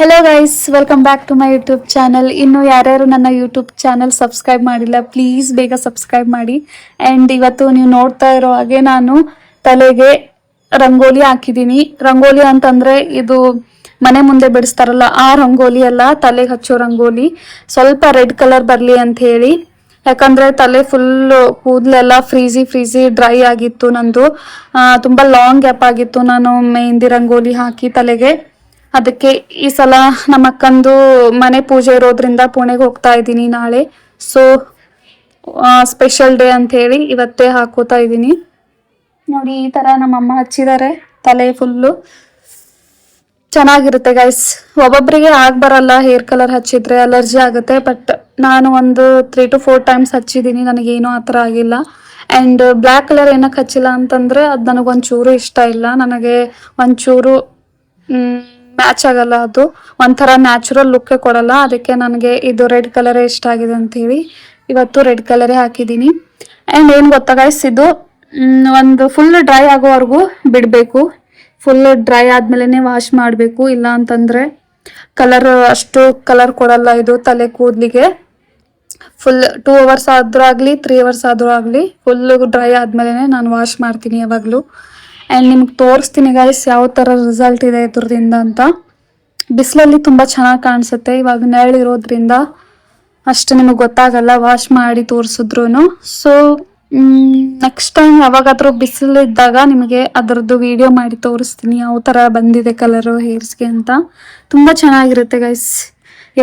Hello guys, welcome back to my YouTube channel. ಇನ್ನು ಯಾರ್ಯಾರು ನನ್ನ ಯೂಟ್ಯೂಬ್ ಚಾನಲ್ ಸಬ್ಸ್ಕ್ರೈಬ್ ಮಾಡಿಲ್ಲ, ಪ್ಲೀಸ್ ಬೇಗ ಸಬ್ಸ್ಕ್ರೈಬ್ ಮಾಡಿ. ಆ್ಯಂಡ್ ಇವತ್ತು ನೀವು ನೋಡ್ತಾ ಇರೋ ಹಾಗೆ ನಾನು ತಲೆಗೆ ರಂಗೋಲಿ ಹಾಕಿದ್ದೀನಿ. ರಂಗೋಲಿ ಅಂತಂದರೆ ಇದು ಮನೆ ಮುಂದೆ ಬಿಡಿಸ್ತಾರಲ್ಲ ಆ ರಂಗೋಲಿ ಅಲ್ಲ, ತಲೆಗೆ ಹಚ್ಚೋ ರಂಗೋಲಿ. ಸ್ವಲ್ಪ ರೆಡ್ ಕಲರ್ ಬರಲಿ ಅಂತ ಹೇಳಿ, ಯಾಕಂದರೆ ತಲೆ ಫುಲ್ಲು ಕೂದಲೆಲ್ಲ ಫ್ರೀಸಿ ಡ್ರೈ ಆಗಿತ್ತು ನಂದು. ತುಂಬ ಲಾಂಗ್ ಗ್ಯಾಪ್ ಆಗಿತ್ತು ನಾನು ಮೆಹಂದಿ ರಂಗೋಲಿ ಹಾಕಿ ತಲೆಗೆ. ಅದಕ್ಕೆ ಈ ಸಲ ನಮ್ಮ ಅಕ್ಕಂದು ಮನೆ ಪೂಜೆ ಇರೋದ್ರಿಂದ ಪುಣೆಗೆ ಹೋಗ್ತಾ ಇದ್ದೀನಿ ನಾಳೆ. ಸೊ ಸ್ಪೆಷಲ್ ಡೇ ಅಂತ ಹೇಳಿ ಇವತ್ತೇ ಹಾಕೋತಾ ಇದ್ದೀನಿ. ನೋಡಿ, ಈ ಥರ ನಮ್ಮಮ್ಮ ಹಚ್ಚಿದ್ದಾರೆ ತಲೆ ಫುಲ್ಲು. ಚೆನ್ನಾಗಿರುತ್ತೆ ಗೈಸ್. ಒಬ್ಬೊಬ್ಬರಿಗೆ ಬರಲ್ಲ, ಹೇರ್ ಕಲರ್ ಹಚ್ಚಿದ್ರೆ ಅಲರ್ಜಿ ಆಗುತ್ತೆ. ಬಟ್ ನಾನು ಒಂದು 3 to 4 ಟೈಮ್ಸ್ ಹಚ್ಚಿದ್ದೀನಿ, ನನಗೇನೂ ಆ ಥರ ಆಗಿಲ್ಲ. ಆ್ಯಂಡ್ ಬ್ಲ್ಯಾಕ್ ಕಲರ್ ಏನಕ್ಕೆ ಹಚ್ಚಿಲ್ಲ ಅಂತಂದರೆ ಅದು ನನಗೊಂಚೂರು ಇಷ್ಟ ಇಲ್ಲ. ನನಗೆ ಒಂಚೂರು ಮ್ಯಾಚ್ ಆಗಲ್ಲ, ಅದು ಒಂಥರ ನ್ಯಾಚುರಲ್ ಲುಕ್ಕೇ ಕೊಡಲ್ಲ. ಅದಕ್ಕೆ ನನಗೆ ಇದು ರೆಡ್ ಕಲರೇ ಇಷ್ಟ ಆಗಿದೆ ಅಂಥೇಳಿ ಇವತ್ತು ರೆಡ್ ಕಲರೇ ಹಾಕಿದ್ದೀನಿ. ಆ್ಯಂಡ್ ಏನು ಗೊತ್ತಾ ಗೈಸ್, ಇದು ಒಂದು ಫುಲ್ ಡ್ರೈ ಆಗೋವರೆಗೂ ಬಿಡಬೇಕು. ಫುಲ್ ಡ್ರೈ ಆದಮೇಲೆ ವಾಶ್ ಮಾಡಬೇಕು, ಇಲ್ಲ ಅಂತಂದರೆ ಅಷ್ಟು ಕಲರ್ ಕೊಡಲ್ಲ ಇದು ತಲೆ ಕೂದಲಿಗೆ. ಫುಲ್ 2 hours ಆದರೂ ಆಗಲಿ 3 hours ಆದರೂ ಆಗಲಿ ಫುಲ್ಲು ಡ್ರೈ ಆದಮೇಲೆ ನಾನು ವಾಶ್ ಮಾಡ್ತೀನಿ ಯಾವಾಗಲೂ. ಆ್ಯಂಡ್ ನಿಮ್ಗೆ ತೋರಿಸ್ತೀನಿ ಗೈಸ್ ಯಾವ ಥರ ರಿಸಲ್ಟ್ ಇದೆ ಇದ್ರದಿಂದ ಅಂತ. ಬಿಸಿಲಲ್ಲಿ ತುಂಬ ಚೆನ್ನಾಗಿ ಕಾಣಿಸುತ್ತೆ, ಇವಾಗ ನೆರಳಿರೋದ್ರಿಂದ ಅಷ್ಟು ನಿಮಗೆ ಗೊತ್ತಾಗಲ್ಲ ವಾಶ್ ಮಾಡಿ ತೋರಿಸಿದ್ರು. ಸೊ ನೆಕ್ಸ್ಟ್ ಟೈಮ್ ಯಾವಾಗಾದರೂ ಬಿಸಿಲಿದ್ದಾಗ ನಿಮಗೆ ಅದರದ್ದು ವಿಡಿಯೋ ಮಾಡಿ ತೋರಿಸ್ತೀನಿ ಯಾವ ಥರ ಬಂದಿದೆ ಕಲರು ಹೇರ್ಸ್ಗೆ ಅಂತ. ತುಂಬ ಚೆನ್ನಾಗಿರುತ್ತೆ ಗೈಸ್.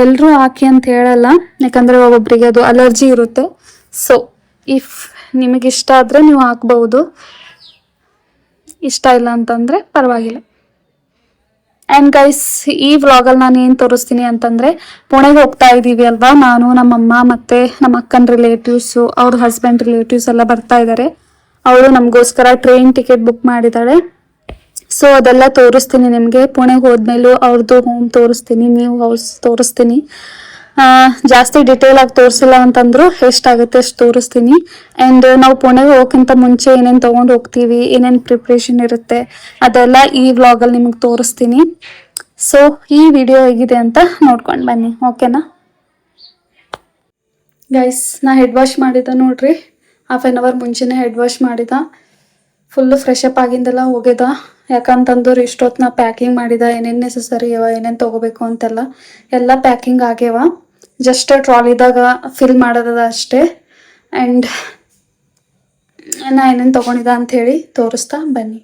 ಎಲ್ಲರೂ ಹಾಕಿ ಅಂತ ಹೇಳಲ್ಲ, ಯಾಕಂದರೆ ಒಬ್ಬೊಬ್ಬರಿಗೆ ಅದು ಅಲರ್ಜಿ ಇರುತ್ತೆ. ಸೊ ಇಫ್ ನಿಮಗಿಷ್ಟ ಆದರೆ ನೀವು ಹಾಕ್ಬಹುದು, ಇಷ್ಟ ಇಲ್ಲ ಅಂತಂದರೆ ಪರವಾಗಿಲ್ಲ. ಆ್ಯಂಡ್ ಗೈಸ್, ಈ ವ್ಲಾಗಲ್ಲಿ ನಾನು ಏನು ತೋರಿಸ್ತೀನಿ ಅಂತಂದರೆ, ಪುಣೆಗೆ ಹೋಗ್ತಾ ಇದ್ದೀವಿ ಅಲ್ವಾ, ನಾನು ನಮ್ಮಮ್ಮ ಮತ್ತು ನಮ್ಮ ಅಕ್ಕನ ರಿಲೇಟಿವ್ಸು ಅವ್ರ ಹಸ್ಬೆಂಡ್ ರಿಲೇಟಿವ್ಸ್ ಎಲ್ಲ ಬರ್ತಾ ಇದ್ದಾರೆ. ಅವಳು ನಮಗೋಸ್ಕರ ಟ್ರೈನ್ ಟಿಕೆಟ್ ಬುಕ್ ಮಾಡಿದ್ದಾಳೆ. ಸೊ ಅದೆಲ್ಲ ತೋರಿಸ್ತೀನಿ ನಿಮಗೆ. ಪುಣೆಗೆ ಹೋದ್ಮೇಲೂ ಅವ್ರದ್ದು ಹೋಮ್ ತೋರಿಸ್ತೀನಿ, ನ್ಯೂ ಹೌಸ್ ತೋರಿಸ್ತೀನಿ. ಜಾಸ್ತಿ ಡಿಟೇಲ್ ಆಗಿ ತೋರಿಸಿಲ್ಲ ಅಂತಂದ್ರು ಎಷ್ಟಾಗುತ್ತೆ ಅಷ್ಟು ತೋರಿಸ್ತೀನಿ. ಆ್ಯಂಡ್ ನಾವು ಪುಣೆಗೆ ಹೋಗೋಕ್ಕಿಂತ ಮುಂಚೆ ಏನೇನು ತೊಗೊಂಡು ಹೋಗ್ತೀವಿ, ಏನೇನು ಪ್ರಿಪ್ರೇಷನ್ ಇರುತ್ತೆ, ಅದೆಲ್ಲ ಈ ವ್ಲಾಗಲ್ಲಿ ನಿಮಗೆ ತೋರಿಸ್ತೀನಿ. ಸೊ ಈ ವಿಡಿಯೋ ಹೇಗಿದೆ ಅಂತ ನೋಡ್ಕೊಂಡು ಬನ್ನಿ, ಓಕೆನಾ ಗೈಸ್. ನಾ ಹೆಡ್ ವಾಶ್ ಮಾಡಿದ್ದೆ ನೋಡ್ರಿ, 1/2 hour ಮುಂಚೆನೇ ಹೆಡ್ ವಾಶ್ ಮಾಡಿದ. ಫುಲ್ಲು ಫ್ರೆಶ್ ಅಪ್ ಆಗಿಂದೆಲ್ಲ ಹೋಗ್ಯದ. ಯಾಕಂತಂದ್ರೆ ಇಷ್ಟೊತ್ತು ಪ್ಯಾಕಿಂಗ್ ಮಾಡಿದ, ಏನೇನು ನೆಸಸರಿ ಅವ, ಏನೇನು ತೊಗೋಬೇಕು ಅಂತೆಲ್ಲ ಎಲ್ಲ ಪ್ಯಾಕಿಂಗ್ ಆಗ್ಯವ. ಜಸ್ಟ್ ಟ್ರಾಲಿದಾಗ ಫಿಲ್ ಮಾಡೋದದ ಅಷ್ಟೇ. ಆ್ಯಂಡ್ ನಾ ಏನೇನು ತೊಗೊಂಡಿದ್ದ ಅಂಥೇಳಿ ತೋರಿಸ್ತಾ ಬನ್ನಿ.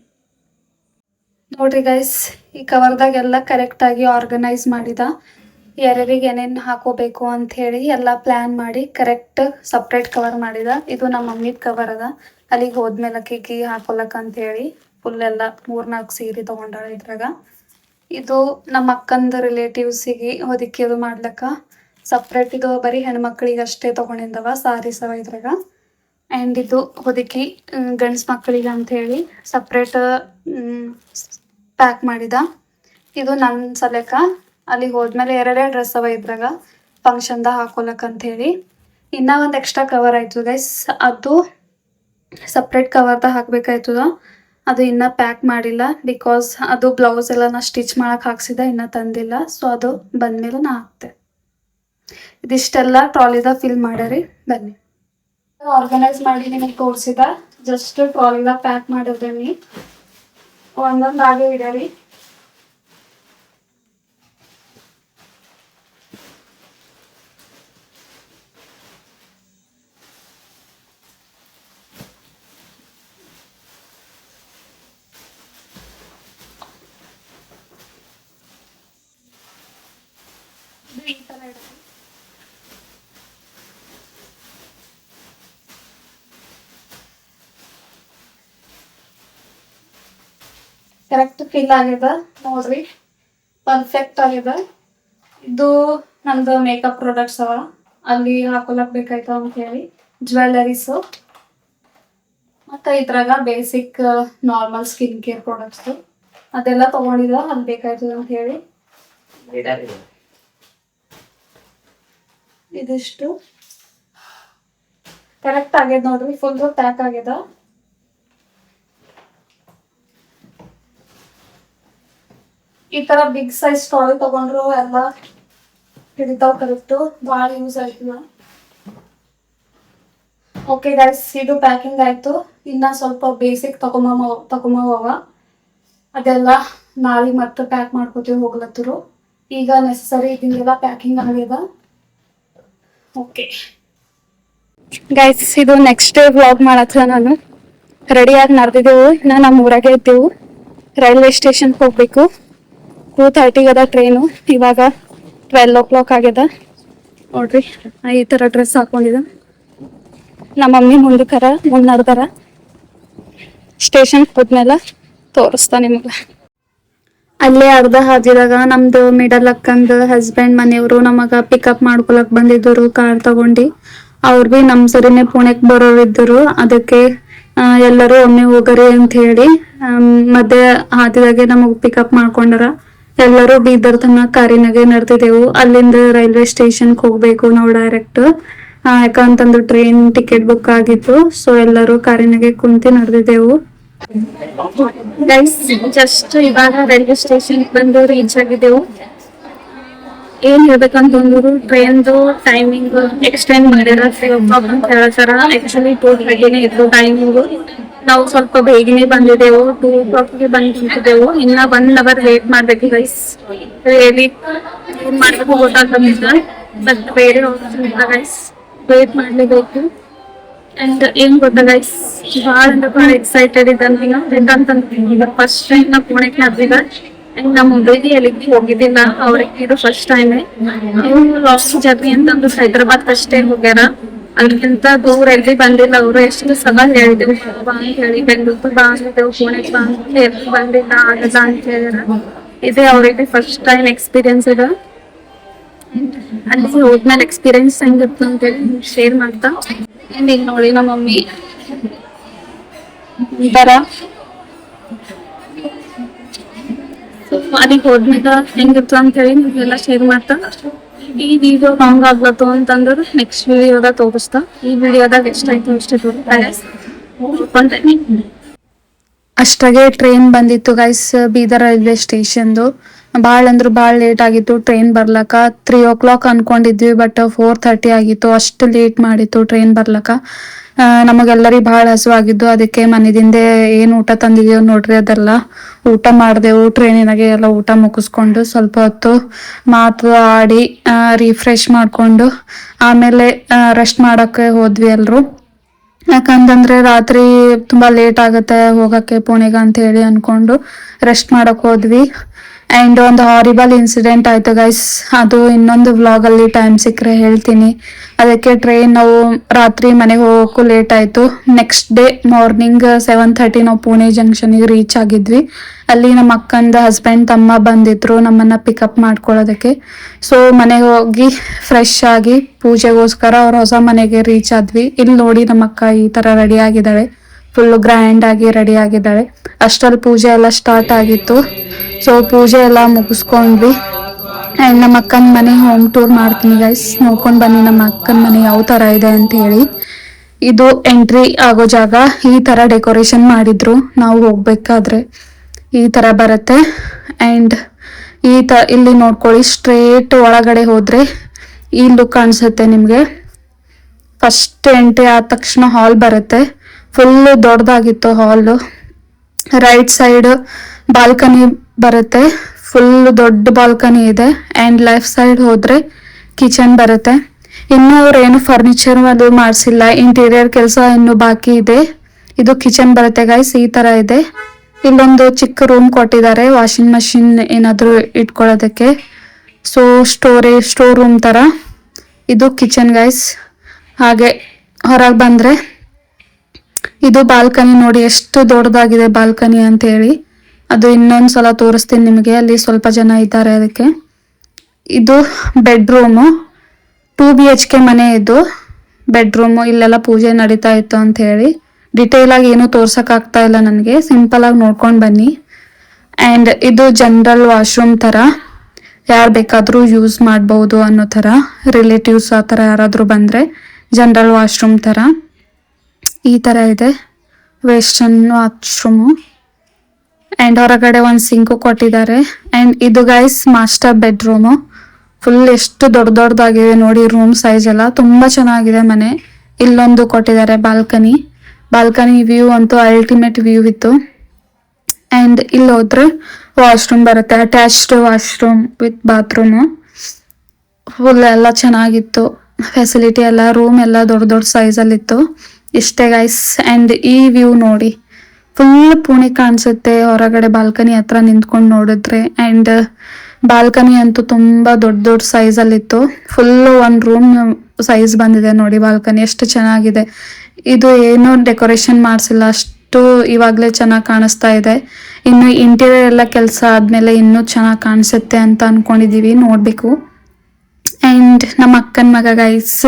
ನೋಡ್ರಿ ಗೈಸ್, ಈ ಕವರ್ದಾಗೆಲ್ಲ ಕರೆಕ್ಟಾಗಿ ಆರ್ಗನೈಸ್ ಮಾಡಿದ. ಯಾರ್ಯಾರಿಗೆ ಏನೇನು ಹಾಕೋಬೇಕು ಅಂಥೇಳಿ ಎಲ್ಲ ಪ್ಲ್ಯಾನ್ ಮಾಡಿ ಕರೆಕ್ಟ್ ಸಪ್ರೇಟ್ ಕವರ್ ಮಾಡಿದ. ಇದು ನಮ್ಮ ಮಮ್ಮಿದ ಕವರ್ ಅದ. ಅಲ್ಲಿಗೆ ಹೋದ್ಮೇಲೆ ಅಕ್ಕಿಗೆ ಹಾಕೊಳಕ್ಕೆ ಅಂಥೇಳಿ ಫುಲ್ ಎಲ್ಲ 3-4 ಸೀರೆ ತೊಗೊಂಡಾಳೆ ಇದ್ರಾಗ. ಇದು ನಮ್ಮ ಅಕ್ಕಂದು ರಿಲೇಟಿವ್ಸಿಗೆ ಹೊದಿಕೆದು ಮಾಡ್ಲಿಕ್ಕೆ ಸಪ್ರೇಟ್, ಇದು ಬರೀ ಹೆಣ್ಮಕ್ಳಿಗೆ ಅಷ್ಟೇ ತೊಗೊಂಡಿದ್ದವ ಸಾರೀಸ್ ಅವ ಇದ್ರಾಗ. ಆ್ಯಂಡ್ ಇದು ಹೊದಿಕೆ ಗಂಡ್ಸ್ ಮಕ್ಕಳಿಗೆ ಅಂಥೇಳಿ ಸಪ್ರೇಟ್ ಪ್ಯಾಕ್ ಮಾಡಿದ. ಇದು ನನ್ನ ಸಲಕ ಅಲ್ಲಿಗೆ ಹೋದ್ಮೇಲೆ 2 ಡ್ರೆಸ್ ಅವ ಇದ್ರಾಗ ಫಂಕ್ಷನ್ದಾಗ ಹಾಕೊಳಕ್ಕೆ ಅಂಥೇಳಿ. ಇನ್ನೂ ಒಂದು ಎಕ್ಸ್ಟ್ರಾ ಕವರ್ ಆಯಿತು ಗೈಸ್, ಅದು ಸಪ್ರೇಟ್ ಕವರ್ದಾಗ ಹಾಕಬೇಕಾಯ್ತದ. ಅದು ಇನ್ನೂ ಪ್ಯಾಕ್ ಮಾಡಿಲ್ಲ, ಬಿಕಾಸ್ ಅದು ಬ್ಲೌಸ್ ಎಲ್ಲ ನಾ ಸ್ಟಿಚ್ ಮಾಡಕ್ಕೆ ಹಾಕ್ಸಿದ್ದೆ, ಇನ್ನೂ ತಂದಿಲ್ಲ. ಸೊ ಅದು ಬಂದಮೇಲೆ ನಾ ಹಾಕ್ತೆ. ಇದಿಷ್ಟೆಲ್ಲ ಟ್ರಾಲಿದಾಗ ಫಿಲ್ ಮಾಡ್ಯಾರಿ. ಬನ್ನಿ ಆರ್ಗನೈಸ್ ಮಾಡಿ ನಿಮಗೆ ತೋರಿಸಿದ. ಜಸ್ಟ್ ಟ್ರಾಲಿದಾಗ ಪ್ಯಾಕ್ ಮಾಡಿದ್ದೇನೆ, ಒಂದೊಂದು ಹಾಗೆ ಇಡ್ಯಾರಿ. ಈ ಥರ ಇಡೋದು. ಕರೆಕ್ಟ್ ಫಿಲ್ ಆಗ್ಯದ ನೋಡ್ರಿ, ಪರ್ಫೆಕ್ಟ್ ಆಗ್ಯದ. ಇದು ನಮ್ದು ಮೇಕಪ್ ಪ್ರಾಡಕ್ಟ್ಸ್ ಅವ, ಅಲ್ಲಿ ಹಾಕೊಳಕ್ ಬೇಕಾಯ್ತು ಅಂತ ಹೇಳಿ ಜ್ಯುವೆಲ್ಲರೀಸು. ಮತ್ತು ಇದ್ರಾಗ basic normal skin care products ಅದೆಲ್ಲ ತೊಗೊಂಡಿದ್ದ, ಅಲ್ಲಿ ಬೇಕಾಯ್ತದ ಅಂತ ಹೇಳಿ. ಇದಿಷ್ಟು ಕರೆಕ್ಟ್ ಆಗ್ಯದ ನೋಡ್ರಿ, ಫುಲ್ಲು ಪ್ಯಾಕ್ ಆಗ್ಯದ. ಈ ತರ ಬಿಗ್ ಸೈಜ್ ಟ್ರಾಲಿ ತಗೊಂಡ್ರು ಎಲ್ಲ ಹಿಡಿತಾವ್ ಕರೆಕ್ಟು, ಭಾಳ ಯೂಸ್ ಆಯ್ತು. ಓಕೆ ಗೈಸ್, ಇದು ಪ್ಯಾಕಿಂಗ್ ಆಯ್ತು. ಇನ್ನ ಸ್ವಲ್ಪ ಬೇಸಿಕ್ ತಗೊಂಬವ ಅದೆಲ್ಲ ನಾಳೆ ಮತ್ತೆ ಪ್ಯಾಕ್ ಮಾಡ್ಕೋತೀವಿ ಹೋಗ್ಲತ್ತರು. ಈಗ ನೆಸಸರಿ ಇದನ್ನೆಲ್ಲ ಪ್ಯಾಕಿಂಗ್ ಆಗ್ಯದ. ಓಕೆ ಗೈಸ್, ಇದು ನೆಕ್ಸ್ಟ್ ಡೇ ವ್ಲಾಗ್ ಮಾಡತ್ತ. ನಾನು ರೆಡಿಯಾಗಿ ನಡೆದಿದ್ದೆವು. ಇನ್ನು ನಮ್ಮ ಊರಾಗೆ ಇದ್ದೆವು. ರೈಲ್ವೆ ಸ್ಟೇಷನ್ಗೆ ಹೋಗ್ಬೇಕು. 2:30 ಅದ ಟ್ರೈನು. ಇವಾಗ 12 ಆಗ್ಯದ. ನೋಡ್ರಿ, ಈ ಥರ ಡ್ರೆಸ್ ಹಾಕೊಂಡಿದ್ದ. ನಮ್ಮ ಮಮ್ಮಿ ಮುಂದೆ ನಡೆದಾರ. ಸ್ಟೇಷನ್ಗೆ ಹೋದ್ಮೇಲೆ ತೋರಿಸ್ತಾ ನಿಮಗೆ. ಅಲ್ಲೇ ಅರ್ಧ ಹಾದಿದಾಗ ನಮ್ದು ಮಿಡಲ್ ಅಕ್ಕಂದು ಹಸ್ಬೆಂಡ್ ಮನೆಯವರು ನಮಗ ಪಿಕಪ್ ಮಾಡ್ಕೊಳಕ್ ಬಂದಿದ್ರು ಕಾರ್ ತಗೊಂಡು. ಅವ್ರು ಭಿ ನಮ್ ಸರಿನೇ ಪುಣೆಗೆ ಬರೋರಿದ್ರು. ಅದಕ್ಕೆ ಎಲ್ಲರೂ ಒಮ್ಮೆ ಹೋಗರಿ ಅಂತ ಹೇಳಿ ಮಧ್ಯೆ ಹಾದಿದಾಗೆ ನಮಗ್ ಪಿಕಪ್ ಮಾಡ್ಕೊಂಡಾರ. ಎಲ್ಲರೂ ಬೀದರ್ ತನಕ ಕಾರಿನಾಗೆ ನಡೆದಿದ್ದೆವು. ಅಲ್ಲಿಂದ ರೈಲ್ವೆ ಸ್ಟೇಷನ್ಗೆ ಹೋಗ್ಬೇಕು ನಾವು ಡೈರೆಕ್ಟ್. ಯಾಕಂತಂದು ಟ್ರೈನ್ ಟಿಕೆಟ್ ಬುಕ್ ಆಗಿತ್ತು. ಸೊ ಎಲ್ಲರೂ ಕಾರಿನಾಗೆ ಕುಂತಿ ನಡೆದಿದ್ದೆವು. ಗೈಸ್, ಜಸ್ಟ್ ಇವಾಗ ರೈಲ್ವೆ ಸ್ಟೇಷನ್ ಬಂದು ರೀಚ್ ಆಗಿದ್ದೆವು. ಏನ್ ಹೇಳ್ಬೇಕಂತಂದ್ರು, ಟ್ರೈನ್ದು ಟೈಮಿಂಗ್ ಎಕ್ಸ್ಟೆಂಡ್ ಮಾಡ್ಯಾರ 3 ಅಂತ ಹೇಳ್ತಾರ. ಆಕ್ಚುಲಿ 2:30 ಇತ್ತು ಟೈಮಿಂಗ್. ನಾವು ಸ್ವಲ್ಪ ಬೇಗನೆ ಬಂದಿದ್ದೆವು. 2 ಬಂದು ನಿಂತಿದ್ದೆವು. ಇನ್ನ 1 ಅವರ್ ವೇಟ್ ಮಾಡ್ಬೇಕು ಗೈಸ್. ರಿಯಲಿ ಏನ್ ಮಾಡ್ಬೇಕು ಗೊತ್ತಾಗ್ತದ. ಬಟ್ ಬೇರೆ ಗೈಸ್ ವೇಟ್ ಮಾಡ್ಲೇಬೇಕು. ಅಂಡ್ ಏನ್ ಗೊತ್ತಾ ಗೈಸ್, ಭಾಳ ಎಕ್ಸೈಟೆಡ್ ಇದ್ದಾನೆ. ಯಾಕಂತಂದ್ರೆ ಫಸ್ಟ್ ಟೈಮ್ ನಾ ಪುಣೆಗೆ ನಡೆದಿದ್ದ. ಅಂಡ್ ನಮ್ಮ ಮೊಬೈಲಿ ಎಲ್ಲಿಗೆ ಹೋಗಿದ್ದಿಲ್ಲ. ಅವ್ರಿಗೆ ಇದು ಫಸ್ಟ್ ಟೈಮ್. ಲಾಸ್ಟ್ ಜರ್ನಿ ಅಂತಂದು ಹೈದ್ರಾಬಾದ್ ಅಷ್ಟೇ ಹೋಗ್ಯಾರ. ಅದಕ್ಕಿಂತ ದೂರ ಎಲ್ಲಿ ಬಂದಿಲ್ಲ. ಅವರು ಎಷ್ಟು ಸಲ ಹೇಳಿದೆವು ಬಾ ಅಂತ ಹೇಳಿ, ಬೆಂಗಳೂರು ಬಾ ಅಂದಿದ್ದೆವು, ಪುಣೆಗೆ ಬಾ ಅಂತ ಎಲ್ಲಿ ಬಂದಿಲ್ಲ, ಆಗಲ್ಲ ಅಂತ ಹೇಳಿದಾರ. ಇದೇ ಅವ್ರಿಗೆ ಫಸ್ಟ್ ಟೈಮ್ ಎಕ್ಸ್ಪೀರಿಯನ್ಸ್ ಇದೆ. ಅಲ್ಲಿ ಹೋದ್ಮೇಲೆ ಎಕ್ಸ್ಪೀರಿಯನ್ಸ್ ಹೆಂಗಿತ್ತು ಅಂತೇಳಿ ಶೇರ್ ಮಾಡ್ತಾ. ಈಗ ನೋಡಿ ನಮ್ಮ ಮಮ್ಮಿ ಬರ ಅಲ್ಲಿಗೆ ಹೋದ್ಮೇಲೆ ಹೆಂಗಿತ್ತು ಅಂತ ಹೇಳಿ ನೀವೆಲ್ಲ ಶೇರ್ ಮಾಡ್ತಾ. ಈ ವಿಡಿಯೋ ಲಾಂಗ್ ಆಗ್ಲತ್ತು ಅಂತಂದ್ರೆ ನೆಕ್ಸ್ಟ್ ವಿಡಿಯೋದಾಗ ತೋರಿಸ್ತಾ. ಈ ವಿಡಿಯೋದಾಗ ಎಷ್ಟಾಯ್ತು ಅಷ್ಟೇ ತೋರಿಸ್ತೀನಿ. ಅಷ್ಟಾಗೆ ಟ್ರೈನ್ ಬಂದಿತ್ತು ಗೈಸ್ ಬೀದರ್ ರೈಲ್ವೆ ಸ್ಟೇಷನ್ದು. ಭಾಳ ಅಂದ್ರೆ ಭಾಳ ಲೇಟ್ ಆಗಿತ್ತು ಟ್ರೈನ್ ಬರ್ಲಕ್ಕ. 3 ಅನ್ಕೊಂಡಿದ್ವಿ, ಬಟ್ 4:30 ಆಗಿತ್ತು. ಅಷ್ಟು ಲೇಟ್ ಮಾಡಿತ್ತು ಟ್ರೈನ್ ಬರ್ಲಕ್ಕ. ನಮಗೆಲ್ಲರಿಗೆ ಭಾಳ ಹಸುವಾಗಿದ್ದು. ಅದಕ್ಕೆ ಮನೆದಿಂದೆ ಏನು ಊಟ ತಂದಿದ್ದೇವು ನೋಡ್ರಿ, ಅದೆಲ್ಲ ಊಟ ಮಾಡಿದೆವು. ಟ್ರೈನಿನಾಗೆ ಎಲ್ಲ ಊಟ ಮುಗಿಸ್ಕೊಂಡು ಸ್ವಲ್ಪ ಹೊತ್ತು ಮಾತು ಆಡಿ ರಿಫ್ರೆಶ್ ಮಾಡ್ಕೊಂಡು ಆಮೇಲೆ ರೆಸ್ಟ್ ಮಾಡಕ್ಕೆ ಹೋದ್ವಿ ಎಲ್ರು. ಯಾಕಂತಂದ್ರೆ ರಾತ್ರಿ ತುಂಬಾ ಲೇಟ್ ಆಗುತ್ತೆ ಹೋಗಕ್ಕೆ ಪುಣೆಗೆ ಅಂತ ಹೇಳಿ ಅನ್ಕೊಂಡು ರೆಸ್ಟ್ ಮಾಡಕ್ ಹೋದ್ವಿ. ಅಂಡ್ ಒಂದು ಹಾರಿಬಲ್ ಇನ್ಸಿಡೆಂಟ್ ಆಯ್ತು ಗೈಸ್. ಅದು ಇನ್ನೊಂದು ವ್ಲಾಗ್ ಅಲ್ಲಿ ಟೈಮ್ ಸಿಕ್ಕರೆ ಹೇಳ್ತೀನಿ. ಅದಕ್ಕೆ ಟ್ರೈನ್ ನಾವು ರಾತ್ರಿ ಮನೆಗೆ ಹೋಗೋಕ್ಕೂ ಲೇಟ್ ಆಯ್ತು. ನೆಕ್ಸ್ಟ್ ಡೇ ಮಾರ್ನಿಂಗ್ 7:30 ನಾವು ಪುಣೆ ಜಂಕ್ಷನ್ಗೆ ರೀಚ್ ಆಗಿದ್ವಿ. ಅಲ್ಲಿ ನಮ್ಮ ಅಕ್ಕಂದ ಹಸ್ಬೆಂಡ್ ತಮ್ಮ ಬಂದಿದ್ರು ನಮ್ಮನ್ನ ಪಿಕಪ್ ಮಾಡ್ಕೊಳ್ಳೋದಕ್ಕೆ. ಸೊ ಮನೆಗೆ ಹೋಗಿ ಫ್ರೆಶ್ ಆಗಿ ಪೂಜೆಗೋಸ್ಕರ ಅವ್ರ ಹೊಸ ಮನೆಗೆ ರೀಚ್ ಆದ್ವಿ. ಇಲ್ಲಿ ನೋಡಿ ನಮ್ಮ ಅಕ್ಕ ಈ ತರ ರೆಡಿ ಆಗಿದ್ದಾಳೆ. ಫುಲ್ ಗ್ರ್ಯಾಂಡ್ ಆಗಿ ರೆಡಿ ಆಗಿದ್ದಾಳೆ. ಅಷ್ಟರಲ್ಲಿ ಪೂಜೆ ಎಲ್ಲ ಸ್ಟಾರ್ಟ್ ಆಗಿತ್ತು. ಸೊ ಪೂಜೆ ಎಲ್ಲ ಮುಗಿಸ್ಕೊಂಡ್ವಿ. ಅಂಡ್ ನಮ್ಮ ಅಕ್ಕನ ಮನೆ ಹೋಮ್ ಟೂರ್ ಮಾಡ್ತೀನಿ ಗೈಸ್. ನೋಡ್ಕೊಂಡ್ ಬನ್ನಿ ನಮ್ಮ ಅಕ್ಕನ ಮನೆ ಯಾವ ತರ ಇದೆ ಅಂತ ಹೇಳಿ. ಇದು ಎಂಟ್ರಿ ಆಗೋ ಜಾಗ. ಈ ತರ ಡೆಕೋರೇಷನ್ ಮಾಡಿದ್ರು. ನಾವು ಹೋಗ್ಬೇಕಾದ್ರೆ ಈ ತರ ಬರುತ್ತೆ. ಅಂಡ್ ಇಲ್ಲಿ ನೋಡ್ಕೊಳ್ಳಿ, ಸ್ಟ್ರೇಟ್ ಒಳಗಡೆ ಹೋದ್ರೆ ಈ ಲುಕ್ ಕಾಣಿಸುತ್ತೆ ನಿಮ್ಗೆ. ಫಸ್ಟ್ ಎಂಟ್ರಿ ಆದ ತಕ್ಷಣ ಹಾಲ್ ಬರುತ್ತೆ. ಫುಲ್ ದೊಡ್ಡದಾಗಿತ್ತು ಹಾಲು. ರೈಟ್ ಸೈಡ್ ಬಾಲ್ಕನಿ ಬರುತ್ತೆ. ಫುಲ್ ದೊಡ್ಡ ಬಾಲ್ಕನಿ ಇದೆ. ಅಂಡ್ ಲೆಫ್ಟ್ ಸೈಡ್ ಹೋದ್ರೆ ಕಿಚನ್ ಬರುತ್ತೆ. ಇನ್ನು ಅವ್ರು ಏನು ಫರ್ನಿಚರ್ ಅದು ಮಾಡಿಸಿಲ್ಲ. ಇಂಟೀರಿಯರ್ ಕೆಲಸ ಇನ್ನು ಬಾಕಿ ಇದೆ. ಇದು ಕಿಚನ್ ಬರುತ್ತೆ ಗೈಸ್. ಈ ತರ ಇದೆ. ಇಲ್ಲೊಂದು ಚಿಕ್ಕ ರೂಮ್ ಕೊಟ್ಟಿದ್ದಾರೆ, ವಾಷಿಂಗ್ ಮಷಿನ್ ಏನಾದ್ರು ಇಟ್ಕೊಳ್ಳೋದಕ್ಕೆ. ಸೊ ಸ್ಟೋರ್ ರೂಮ್ ತರ ಇದು ಕಿಚನ್ ಗೈಸ್. ಹಾಗೆ ಹೊರಗೆ ಬಂದ್ರೆ ಇದು ಬಾಲ್ಕನಿ. ನೋಡಿ ಎಷ್ಟು ದೊಡ್ಡದಾಗಿದೆ ಬಾಲ್ಕನಿ ಅಂತ ಹೇಳಿ. ಅದು ಇನ್ನೊಂದ್ಸಲ ತೋರಿಸ್ತೀನಿ ನಿಮಗೆ. ಅಲ್ಲಿ ಸ್ವಲ್ಪ ಜನ ಇದ್ದಾರೆ ಅದಕ್ಕೆ. ಇದು ಬೆಡ್ರೂಮು. 2 BHK ಮನೆ ಇದು ಬೆಡ್ರೂಮು. ಇಲ್ಲೆಲ್ಲ ಪೂಜೆ ನಡೀತಾ ಇತ್ತು ಅಂತ ಹೇಳಿ ಡಿಟೇಲ್ ಆಗಿ ಏನು ತೋರ್ಸಕ್ ಆಗ್ತಾ ಇಲ್ಲ ನನಗೆ. ಸಿಂಪಲ್ ಆಗಿ ನೋಡ್ಕೊಂಡು ಬನ್ನಿ. ಅಂಡ್ ಇದು ಜನರಲ್ ವಾಶ್ರೂಮ್ ತರ, ಯಾರು ಬೇಕಾದ್ರೂ ಯೂಸ್ ಮಾಡ್ಬೋದು ಅನ್ನೋ ತರ. ರಿಲೇಟಿವ್ಸ್ ಆ ತರ ಯಾರಾದ್ರೂ ಬಂದ್ರೆ ಜನರಲ್ ವಾಶ್ರೂಮ್ ತರ ಈ ತರ ಇದೆ. Western washroom. ಆ್ಯಂಡ್ ಹೊರಗಡೆ ಒಂದು ಸಿಂಕು ಕೊಟ್ಟಿದ್ದಾರೆ. ಆ್ಯಂಡ್ ಇದು ಗೈಸ್ ಮಾಸ್ಟರ್ ಬೆಡ್ರೂಮು. ಫುಲ್ ಎಷ್ಟು ದೊಡ್ಡ ದೊಡ್ಡದಾಗಿದೆ ನೋಡಿ, ರೂಮ್ ಸೈಜ್ ಎಲ್ಲ ತುಂಬ ಚೆನ್ನಾಗಿದೆ ಮನೆ. ಇಲ್ಲೊಂದು ಕೊಟ್ಟಿದ್ದಾರೆ ಬಾಲ್ಕನಿ ವ್ಯೂ ಅಂತೂ ಅಲ್ಟಿಮೇಟ್ ವ್ಯೂ ಇತ್ತು. ಆ್ಯಂಡ್ ಇಲ್ಲಿ ಹೋದ್ರೆ ವಾಶ್ರೂಮ್ ಬರುತ್ತೆ, attached washroom with bathroom. Full ಎಲ್ಲ ಚೆನ್ನಾಗಿತ್ತು ಫೆಸಿಲಿಟಿ ಎಲ್ಲ, ರೂಮ್ ಎಲ್ಲ ದೊಡ್ಡ ದೊಡ್ಡ ಸೈಜಲ್ಲಿತ್ತು. ಇಷ್ಟೇ ಗೈಸ್. ಆ್ಯಂಡ್ ಈ ವ್ಯೂ ನೋಡಿ, ಫುಲ್ ಪುಣೆ ಕಾಣಿಸುತ್ತೆ ಹೊರಗಡೆ ಬಾಲ್ಕನಿ ಹತ್ರ ನಿಂತ್ಕೊಂಡು ನೋಡಿದ್ರೆ. ಆ್ಯಂಡ್ ಬಾಲ್ಕನಿ ಅಂತೂ ತುಂಬ ದೊಡ್ಡ ದೊಡ್ಡ ಸೈಜಲ್ಲಿತ್ತು. ಫುಲ್ಲು ಒಂದು ರೂಮ್ ಸೈಜ್ ಬಂದಿದೆ ನೋಡಿ ಬಾಲ್ಕನಿ, ಎಷ್ಟು ಚೆನ್ನಾಗಿದೆ. ಇದು ಏನೂ ಡೆಕೋರೇಷನ್ ಮಾಡಿಸಿಲ್ಲ, ಅಷ್ಟು ಇವಾಗಲೇ ಚೆನ್ನಾಗಿ ಕಾಣಿಸ್ತಾ ಇದೆ. ಇನ್ನು ಇಂಟೀರಿಯರ್ ಎಲ್ಲ ಕೆಲಸ ಆದಮೇಲೆ ಇನ್ನೂ ಚೆನ್ನಾಗಿ ಕಾಣಿಸುತ್ತೆ ಅಂತ ಅಂದ್ಕೊಂಡಿದ್ದೀವಿ, ನೋಡಬೇಕು. ಆ್ಯಂಡ್ ನಮ್ಮ ಅಕ್ಕನ ಮಗ ಗೈಸ್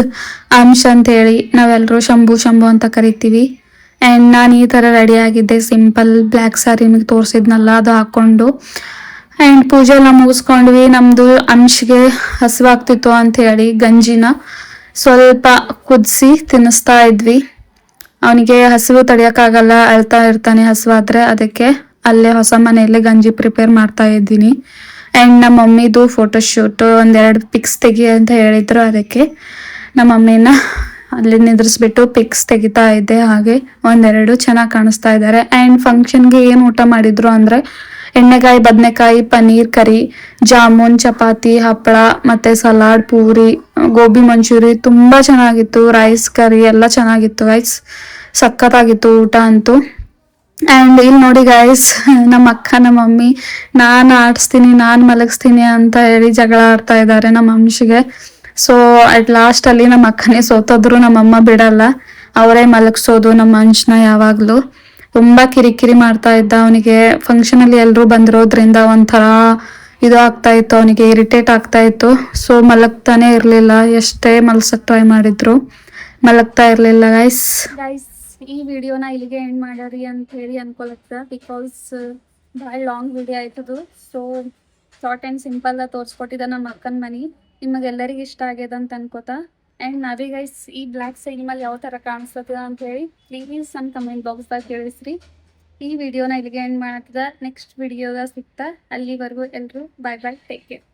ಅಂಶ್ ಅಂತ ಹೇಳಿ ನಾವೆಲ್ಲರೂ ಶಂಭು ಅಂತ ಕರಿತೀವಿ. ಆ್ಯಂಡ್ ನಾನು ಈ ಥರ ರೆಡಿ ಆಗಿದ್ದೆ, ಸಿಂಪಲ್ ಬ್ಲ್ಯಾಕ್ ಸ್ಯಾರಿ ನಿಮಗೆ ತೋರಿಸಿದ್ನಲ್ಲ ಅದು ಹಾಕ್ಕೊಂಡು. ಆ್ಯಂಡ್ ಪೂಜೆ ಎಲ್ಲ ಮುಗಿಸ್ಕೊಂಡ್ವಿ. ನಮ್ಮದು ಅಂಶ್ಗೆ ಹಸಿವಾಗ್ತಿತ್ತು ಅಂತ ಹೇಳಿ ಗಂಜಿನ ಸ್ವಲ್ಪ ಕುದಿಸಿ ತಿನ್ನಿಸ್ತಾ ಇದ್ವಿ. ಅವನಿಗೆ ಹಸಿವು ತಡೆಯೋಕ್ಕಾಗಲ್ಲ, ಅಳ್ತಾ ಇರ್ತಾನೆ ಹಸಿವಾದ್ರೆ. ಅದಕ್ಕೆ ಅಲ್ಲೇ ಹೊಸ ಮನೆಯಲ್ಲೇ ಗಂಜಿ ಪ್ರಿಪೇರ್ ಮಾಡ್ತಾ ಇದ್ದೀನಿ. ಆ್ಯಂಡ್ ನಮ್ಮ ಮಮ್ಮಿದು ಫೋಟೋಶೂಟ್ ಒಂದೆರಡು ಪಿಕ್ಸ್ ತೆಗಿ ಅಂತ ಹೇಳಿದ್ರು. ಅದಕ್ಕೆ ನಮ್ಮ ಮಮ್ಮಿನ ಅಲ್ಲಿ ನಿದ್ರಿಸ್ಬಿಟ್ಟು ಪಿಕ್ಸ್ ತೆಗಿತಾ ಇದ್ದೆ. ಹಾಗೆ ಒಂದೆರಡು ಚೆನ್ನಾಗಿ ಕಾಣಿಸ್ತಾ ಇದ್ದಾರೆ. ಆ್ಯಂಡ್ ಫಂಕ್ಷನ್ಗೆ ಏನು ಊಟ ಮಾಡಿದ್ರು ಅಂದರೆ ಎಣ್ಣೆಗಾಯಿ, ಬದನೆಕಾಯಿ, ಪನ್ನೀರ್ ಕರಿ, ಜಾಮೂನ್, ಚಪಾತಿ, ಹಪ್ಪಳ ಮತ್ತು ಸಲಾಡ್, ಪೂರಿ, ಗೋಬಿ ಮಂಚೂರಿ ತುಂಬ ಚೆನ್ನಾಗಿತ್ತು. ರೈಸ್, ಕರಿ ಎಲ್ಲ ಚೆನ್ನಾಗಿತ್ತು ಗೈಸ್, ಸಖತ್ತಾಗಿತ್ತು ಊಟ ಅಂತೂ. ಆ್ಯಂಡ್ ಇಲ್ಲಿ ನೋಡಿ ಗೈಸ್, ನಮ್ಮ ಅಕ್ಕ ನಮ್ಮ ಮಮ್ಮಿ ನಾನು ಆಡಿಸ್ತೀನಿ, ನಾನು ಮಲಗಿಸ್ತೀನಿ ಅಂತ ಹೇಳಿ ಜಗಳ ಆಡ್ತಾ ಇದ್ದಾರೆ ನಮ್ಮ ಅಂಶಿಗೆ. ಸೊ ಅಟ್ ಲಾಸ್ಟಲ್ಲಿ ನಮ್ಮ ಅಕ್ಕನೇ ಸೋತೋದ್ರು, ನಮ್ಮಮ್ಮ ಬಿಡಲ್ಲ, ಅವರೇ ಮಲಗಿಸೋದು ನಮ್ಮ ಅಂಶನ ಯಾವಾಗಲೂ. ತುಂಬ ಕಿರಿಕಿರಿ ಮಾಡ್ತಾ ಇದ್ದ. ಅವನಿಗೆ ಫಂಕ್ಷನಲ್ಲಿ ಎಲ್ಲರೂ ಬಂದಿರೋದ್ರಿಂದ ಒಂಥರ ಇದು ಆಗ್ತಾ ಇತ್ತು, ಅವನಿಗೆ ಇರಿಟೇಟ್ ಆಗ್ತಾ ಇತ್ತು. ಸೊ ಮಲಗ್ತಾನೆ ಇರಲಿಲ್ಲ, ಎಷ್ಟೇ ಮಲ್ಸಕ್ಕೆ ಟ್ರೈ ಮಾಡಿದ್ರು ಮಲಗ್ತಾ ಇರಲಿಲ್ಲ ಗೈಸ್. ಈ ವಿಡಿಯೋನ ಇಲ್ಲಿಗೆ ಎಂಡ್ ಮಾಡ್ಯಾರಿ ಅಂತ ಹೇಳಿ ಅನ್ಕೊಳತ್ತ, ಬಿಕಾಸ್ ಭಾಳ ಲಾಂಗ್ ವಿಡಿಯೋ ಆಯ್ತದು. ಸೊ ಶಾರ್ಟ್ ಆ್ಯಂಡ್ ಸಿಂಪಲ್ ತೋರಿಸ್ಕೊಟ್ಟಿದ್ದ ನಮ್ಮ ಅಕ್ಕನ ಮನೆ. ನಿಮಗೆಲ್ಲರಿಗೂ ಇಷ್ಟ ಆಗ್ಯದ ಅಂತ ಅನ್ಕೋತಾ. ಆ್ಯಂಡ್ ನಾವೇ ಗೈಸ್ ಈ ಬ್ಲ್ಯಾಕ್ ಸೈಡ್ ಮೇಲೆ ಯಾವ ಥರ ಕಾಣಿಸ್ತದ ಅಂತ ಹೇಳಿ ಪ್ಲೀಸ್ ನಮ್ಮ ಕಮೆಂಟ್ ಬಾಕ್ಸ್ದಾಗ ತಿಳಿಸ್ರಿ. ಈ ವಿಡಿಯೋನ ಇಲ್ಲಿಗೆ ಎಂಡ್ ಮಾಡತ್ತದ. ನೆಕ್ಸ್ಟ್ ವಿಡಿಯೋದಾಗ ಸಿಗ್ತಾ, ಅಲ್ಲಿವರೆಗೂ ಎಲ್ಲರೂ ಬಾಯ್ ಬಾಯ್, ಟೇಕ್ ಕೇರ್.